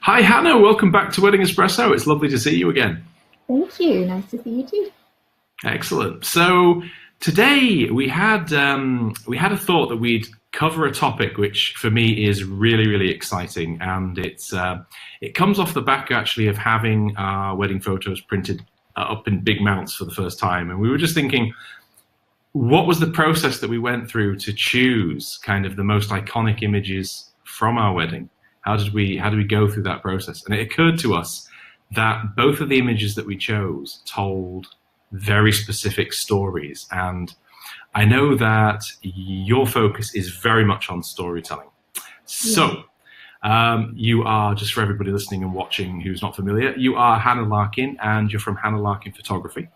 Hi, Hannah. Welcome back to Wedding Espresso. It's lovely to see you again. Thank you. Nice to see you too. Excellent. So today we had a thought that we'd cover a topic which for me is really really exciting, and it comes off the back actually of having our wedding photos printed up in big mounts for the first time, and we were just thinking, what was the process that we went through to choose kind of the most iconic images from our wedding? How did we go through that process? And it occurred to us that both of the images that we chose told very specific stories. And I know that your focus is very much on storytelling. Yeah. So you are, just for everybody listening and watching who's not familiar, you are Hannah Larkin, and you're from Hannah Larkin Photography.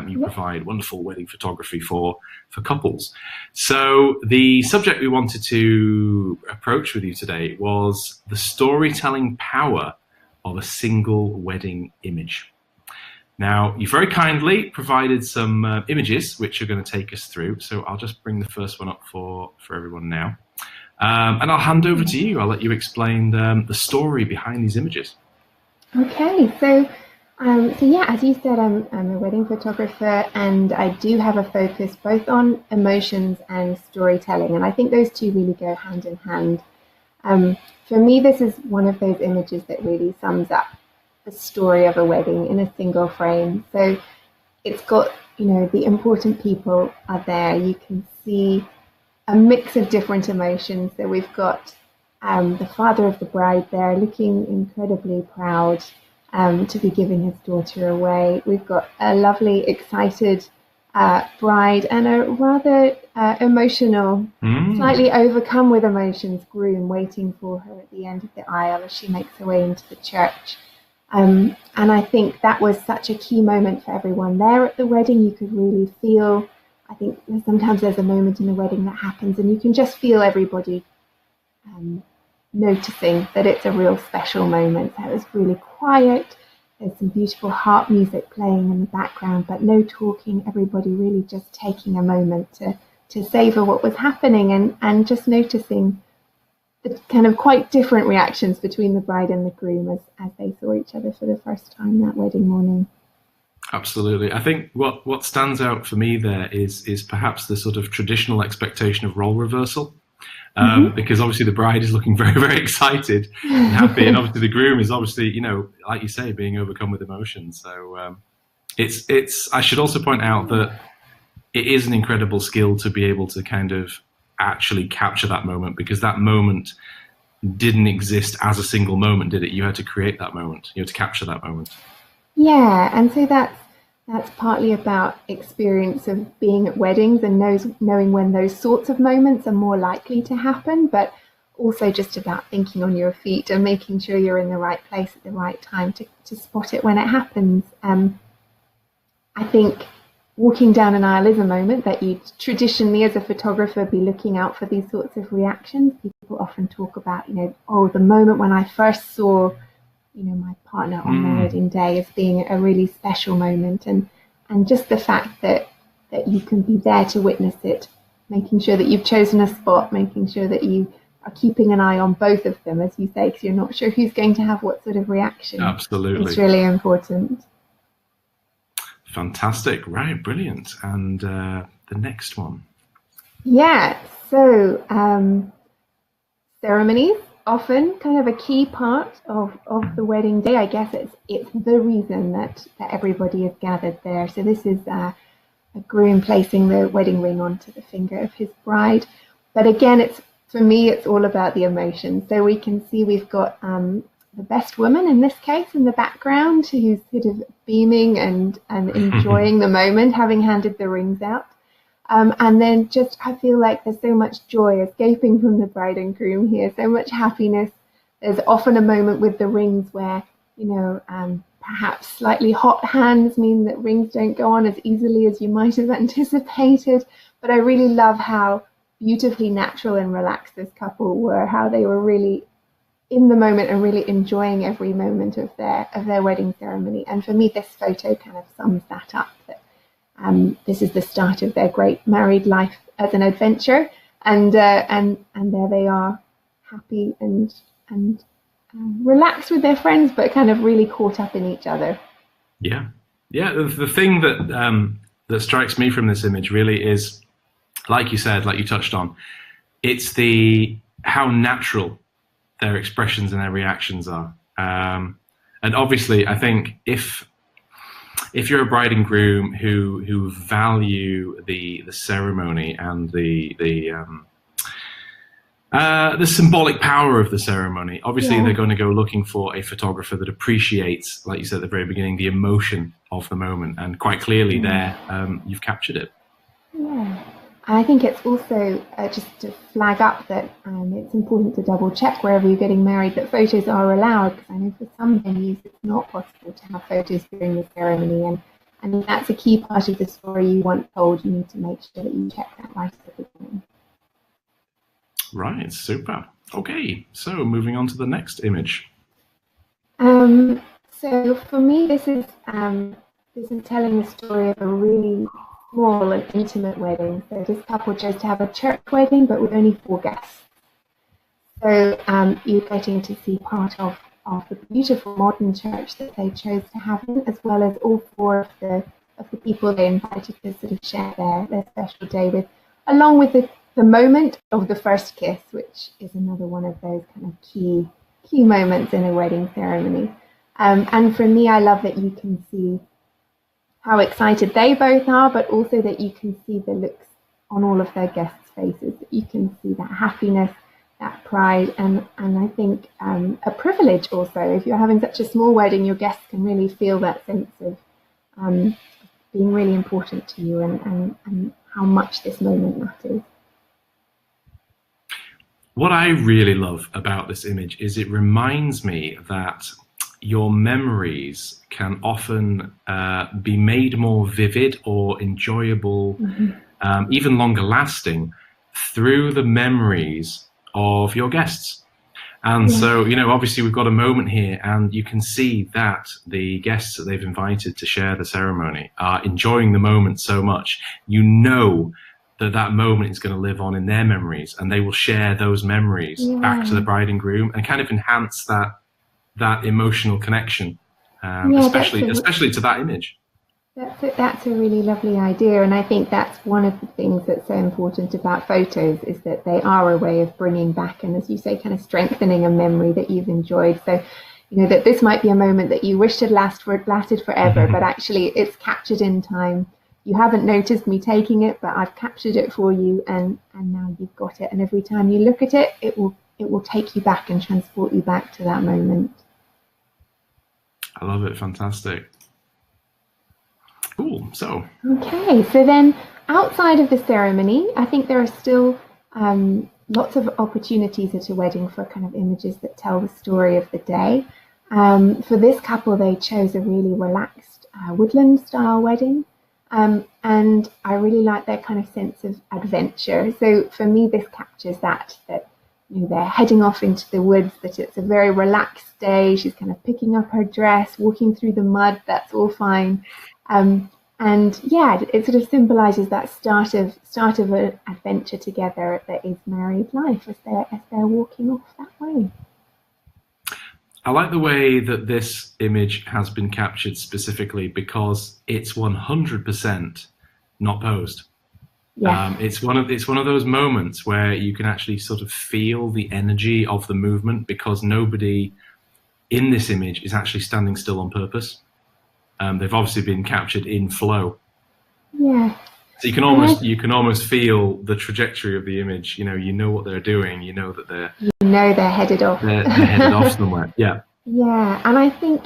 You Yeah. provide wonderful wedding photography for couples. So the subject we wanted to approach with you today was the storytelling power of a single wedding image. Now, you very kindly provided some images which are going to take us through. So I'll just bring the first one up for everyone now. And I'll hand over to you. I'll let you explain the story behind these images. Okay. So yeah, as you said, I'm a wedding photographer, and I do have a focus both on emotions and storytelling, and I think those two really go hand in hand. For me, this is one of those images that really sums up the story of a wedding in a single frame. So it's got, the important people are there. You can see a mix of different emotions. So we've got the father of the bride there looking incredibly proud to be giving his daughter away. We've got a lovely, excited bride and a rather emotional, slightly overcome with emotions groom waiting for her at the end of the aisle as she makes her way into the church. And I think that was such a key moment for everyone there at the wedding. You could really feel, I think sometimes there's a moment in a wedding that happens and you can just feel everybody noticing that it's a real special moment. So it was really quiet. There's some beautiful harp music playing in the background, but no talking, everybody really just taking a moment to savor what was happening and just noticing the kind of quite different reactions between the bride and the groom as they saw each other for the first time that wedding morning. Absolutely. I think what stands out for me there is perhaps the sort of traditional expectation of role reversal. Because obviously the bride is looking very, very excited and happy, and obviously the groom is obviously, like you say, being overcome with emotion. So it's. I should also point out that it is an incredible skill to be able to kind of actually capture that moment, because that moment didn't exist as a single moment, did it? You had to create that moment. You had to capture that moment. Yeah, and so that's partly about experience of being at weddings and knowing when those sorts of moments are more likely to happen, but also just about thinking on your feet and making sure you're in the right place at the right time to spot it when it happens. I think walking down an aisle is a moment that you'd traditionally, as a photographer, be looking out for these sorts of reactions. People often talk about, the moment when I first saw my partner on their wedding day as being a really special moment, and just the fact that you can be there to witness it, making sure that you've chosen a spot, making sure that you are keeping an eye on both of them, as you say, because you're not sure who's going to have what sort of reaction. Absolutely. It's really important. Fantastic. Right. Brilliant. And the next one. Yeah. So ceremonies often kind of a key part of the wedding day. I guess it's the reason that everybody is gathered there. So this is a groom placing the wedding ring onto the finger of his bride. But again, for me, it's all about the emotion. So we can see we've got the best woman in this case in the background, who's sort of beaming and enjoying the moment, having handed the rings out. And then just, I feel like there's so much joy escaping from the bride and groom here, so much happiness. There's often a moment with the rings where, perhaps slightly hot hands mean that rings don't go on as easily as you might have anticipated. But I really love how beautifully natural and relaxed this couple were, how they were really in the moment and really enjoying every moment of their wedding ceremony. And for me, this photo kind of sums that up. This is the start of their great married life as an adventure, and there they are, happy and relaxed with their friends, but kind of really caught up in each other. Yeah, yeah. The thing that strikes me from this image really is, like you said, like you touched on, it's the how natural their expressions and their reactions are. And obviously, I think if you're a bride and groom who value the ceremony and the symbolic power of the ceremony, obviously they're going to go looking for a photographer that appreciates, like you said at the very beginning, the emotion of the moment, and quite clearly there you've captured it. Yeah. I think it's also just to flag up that it's important to double check wherever you're getting married that photos are allowed, because I know for some venues it's not possible to have photos during the ceremony, and that's a key part of the story you want told. You need to make sure that you check that right at the beginning. Right, super. Okay, so moving on to the next image. So for me, this is telling the story of a really small and intimate wedding. So this couple chose to have a church wedding, but with only 4 guests. So you're getting to see part of the beautiful modern church that they chose to have in, as well as all 4 of the people they invited to sort of share their special day with, along with the moment of the first kiss, which is another one of those kind of key moments in a wedding ceremony. And for me, I love that you can see how excited they both are, but also that you can see the looks on all of their guests' faces. You can see that happiness, that pride, and I think a privilege also. If you're having such a small wedding, your guests can really feel that sense of being really important to you and how much this moment matters. What I really love about this image is it reminds me that your memories can often be made more vivid or enjoyable, even longer lasting, through the memories of your guests. And so, obviously we've got a moment here, and you can see that the guests that they've invited to share the ceremony are enjoying the moment so much. You know that moment is going to live on in their memories, and they will share those memories back to the bride and groom and kind of enhance that emotional connection, especially to that image. That's a really lovely idea, and I think that's one of the things that's so important about photos, is that they are a way of bringing back and, as you say, kind of strengthening a memory that you've enjoyed. So, that this might be a moment that you wished had lasted forever, but actually it's captured in time. You haven't noticed me taking it, but I've captured it for you, and now you've got it. And every time you look at it, it will take you back and transport you back to that moment. I love it. Fantastic. Cool. So then outside of the ceremony, I think there are still lots of opportunities at a wedding for kind of images that tell the story of the day. For this couple, they chose a really relaxed woodland style wedding. And I really like their kind of sense of adventure. So for me, this captures that they're heading off into the woods, that it's a very relaxed day. She's kind of picking up her dress, walking through the mud. That's all fine. And yeah, it sort of symbolizes that start of an adventure together that is married life as they're walking off that way. I like the way that this image has been captured specifically because it's 100% not posed. Yeah. It's one of those moments where you can actually sort of feel the energy of the movement, because nobody in this image is actually standing still on purpose. They've obviously been captured in flow. Yeah. So you can almost feel the trajectory of the image. You know what they're doing. You know that they're headed off. They're headed off somewhere. Yeah. Yeah, and I think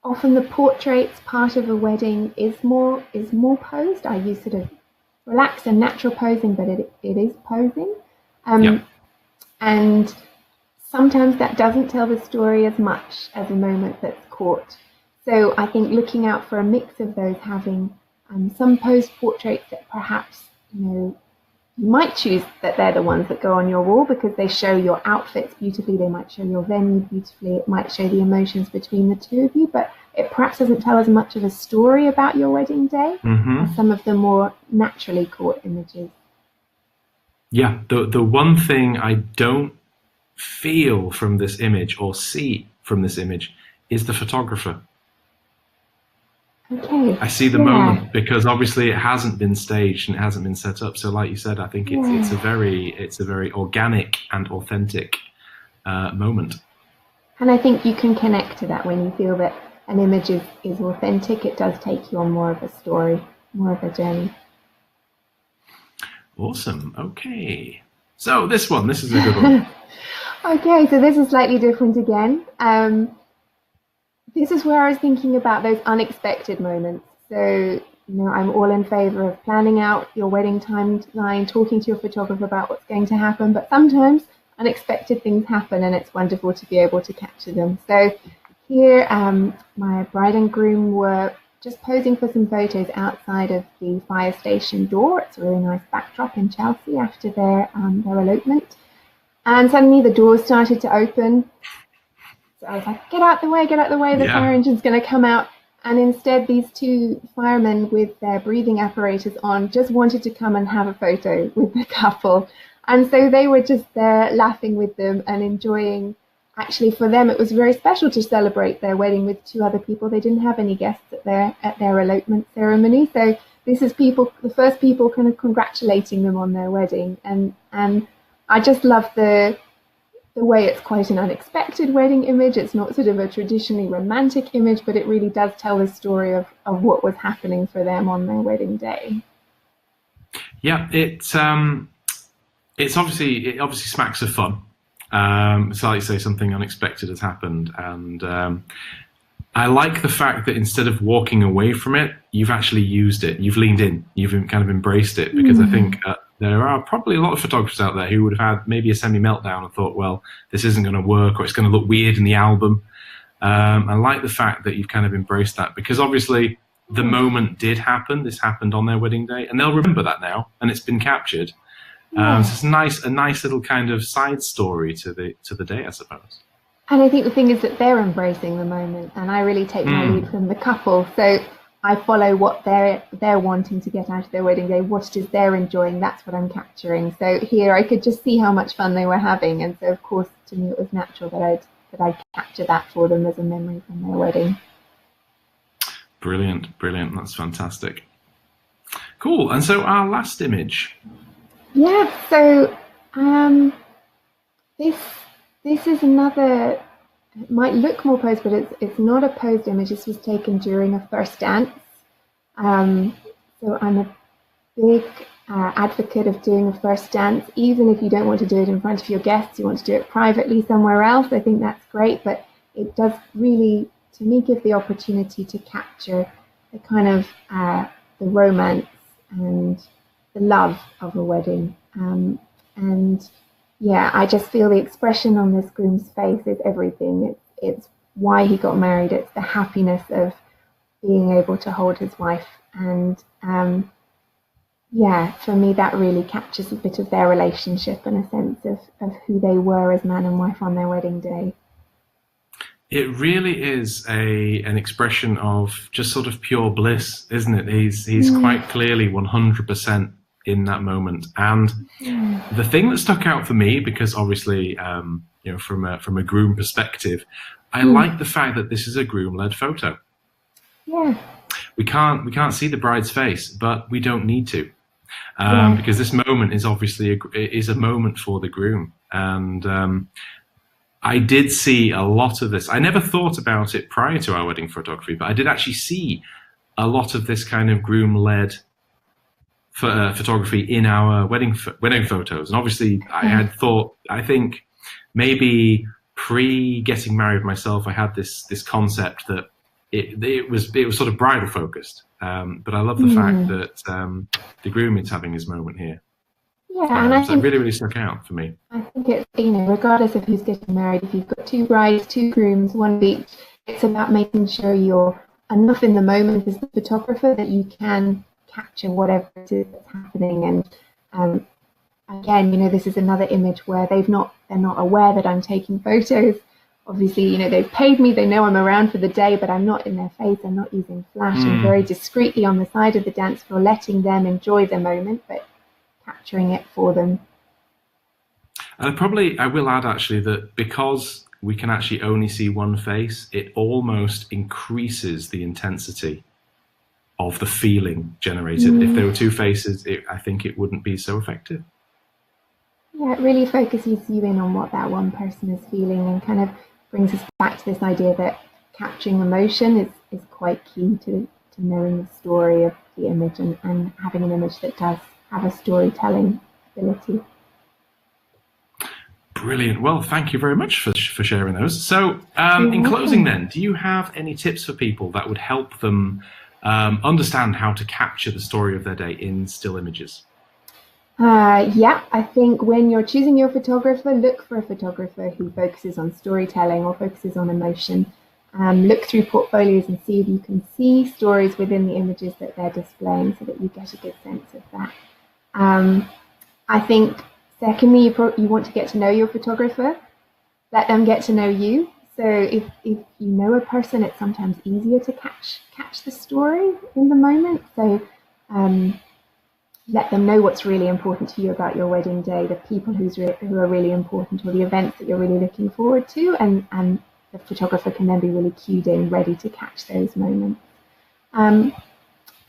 often the portraits part of a wedding is more posed. I use sort of relaxed and natural posing, but it is posing. And sometimes that doesn't tell the story as much as a moment that's caught. So I think looking out for a mix of those, having some posed portraits that perhaps you might choose that they're the ones that go on your wall because they show your outfits beautifully. They might show your venue beautifully. It might show the emotions between the two of you, but it perhaps doesn't tell as much of a story about your wedding day as some of the more naturally caught images. Yeah, the one thing I don't feel from this image or see from this image is the photographer. Okay. I see the moment because obviously it hasn't been staged and it hasn't been set up. So, like you said, I think it's a very organic and authentic moment. And I think you can connect to that when you feel that an image is authentic. It does take you on more of a story, more of a journey. Awesome. Okay. So this is a good one. Okay, so this is slightly different again. This is where I was thinking about those unexpected moments. So, I'm all in favor of planning out your wedding timeline, talking to your photographer about what's going to happen, but sometimes unexpected things happen and it's wonderful to be able to capture them. So here, my bride and groom were just posing for some photos outside of the fire station door. It's a really nice backdrop in Chelsea after their elopement. And suddenly the doors started to open. So I was like, get out the way, the fire engine's going to come out. And instead, these two firemen with their breathing apparatus on just wanted to come and have a photo with the couple. And so they were just there laughing with them and enjoying. Actually, for them, it was very special to celebrate their wedding with two other people. They didn't have any guests at their elopement ceremony. So this is the first people kind of congratulating them on their wedding. And I just love the way it's quite an unexpected wedding image. It's not sort of a traditionally romantic image, but it really does tell the story of what was happening for them on their wedding day. Yeah, it obviously smacks of fun. So like you say, something unexpected has happened, and I like the fact that instead of walking away from it, you've actually used it. You've leaned in. You've kind of embraced it, because I think there are probably a lot of photographers out there who would have had maybe a semi-meltdown and thought, well, this isn't going to work, or it's going to look weird in the album. I like the fact that you've kind of embraced that, because obviously the moment did happen. This happened on their wedding day, and they'll remember that now, and it's been captured. So it's a nice little kind of side story to the day, I suppose. And I think the thing is that they're embracing the moment, and I really take my lead from the couple. So I follow what they're wanting to get out of their wedding day. What it is they're enjoying, that's what I'm capturing. So here I could just see how much fun they were having, and so of course to me it was natural that I'd capture that for them as a memory from their wedding. Brilliant. That's fantastic. Cool. And so our last image. Yeah. So this is another. It might look more posed, but it's not a posed image. This was taken during a first dance. So I'm a big advocate of doing a first dance, even if you don't want to do it in front of your guests, you want to do it privately somewhere else. I think that's great, but it does really, to me, give the opportunity to capture the kind of the romance and the love of a wedding. And yeah, I just feel the expression on this groom's face is everything. It's why he got married. It's the happiness of being able to hold his wife. And yeah, for me, that really captures a bit of their relationship and a sense of who they were as man and wife on their wedding day. It really is an expression of just sort of pure bliss, isn't it? He's quite clearly 100% in that moment. And the thing that stuck out for me, because obviously, from a groom perspective, I like the fact that this is a groom-led photo. Yeah. We can't see the bride's face, but we don't need to, because this moment is obviously a moment for the groom. And I did see a lot of this. I never thought about it prior to our wedding photography, but I did actually see a lot of this kind of groom-led photography in our wedding photos. And obviously I had thought, I think maybe pre-getting married myself, I had this concept that it was sort of bridal focused. But I love the fact that the groom is having his moment here. Yeah, and I think it really, really stuck out for me. I think it's, regardless of who's getting married, if you've got two brides, two grooms, one of each, it's about making sure you're enough in the moment as the photographer that you can capture whatever it is that's happening. And again, this is another image where they're not aware that I'm taking photos. Obviously, they've paid me, they know I'm around for the day, but I'm not in their face, I'm not using flash. I'm very discreetly on the side of the dance floor, letting them enjoy the moment, but capturing it for them. And I will add actually that because we can actually only see one face, it almost increases the intensity of the feeling generated. If there were two faces, I think it wouldn't be so effective. Yeah, it really focuses you in on what that one person is feeling and kind of brings us back to this idea that capturing emotion is quite key to knowing the story of the image and having an image that does have a storytelling ability. Brilliant. Well, thank you very much for sharing those. So, in closing then, do you have any tips for people that would help them understand how to capture the story of their day in still images? Yeah, I think when you're choosing your photographer, look for a photographer who focuses on storytelling or focuses on emotion. Look through portfolios and see if you can see stories within the images that they're displaying so that you get a good sense of that. I think secondly, you want to get to know your photographer, let them get to know you. So if you know a person, it's sometimes easier to catch the story in the moment. So let them know what's really important to you about your wedding day, the people who are really important, or the events that you're really looking forward to, and the photographer can then be really cued in, ready to catch those moments. And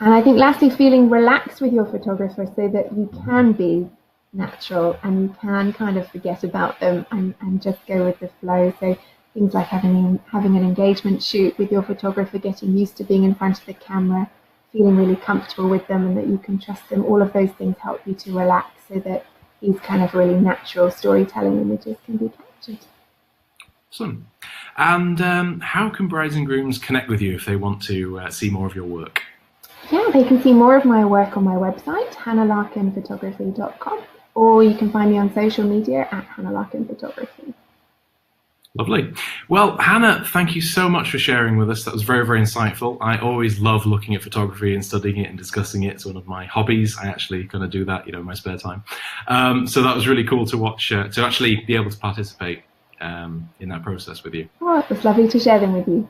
I think lastly, feeling relaxed with your photographer so that you can be natural and you can kind of forget about them and just go with the flow. So things like having an engagement shoot with your photographer, getting used to being in front of the camera, feeling really comfortable with them and that you can trust them. All of those things help you to relax so that these kind of really natural storytelling images can be captured. Awesome. And how can brides and grooms connect with you if they want to see more of your work? Yeah, they can see more of my work on my website, hannahlarkinphotography.com, or you can find me on social media at hannahlarkinphotography. Lovely. Well, Hannah, thank you so much for sharing with us. That was very, very insightful. I always love looking at photography and studying it and discussing it. It's one of my hobbies. I actually kind of do that, in my spare time. So that was really cool to watch, to actually be able to participate in that process with you. Oh, it was lovely to share them with you.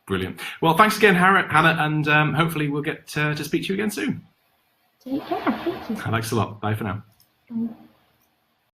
Brilliant. Well, thanks again, Hannah, and hopefully we'll get to speak to you again soon. Take care. Thank you. Thanks a lot. Bye for now. Bye.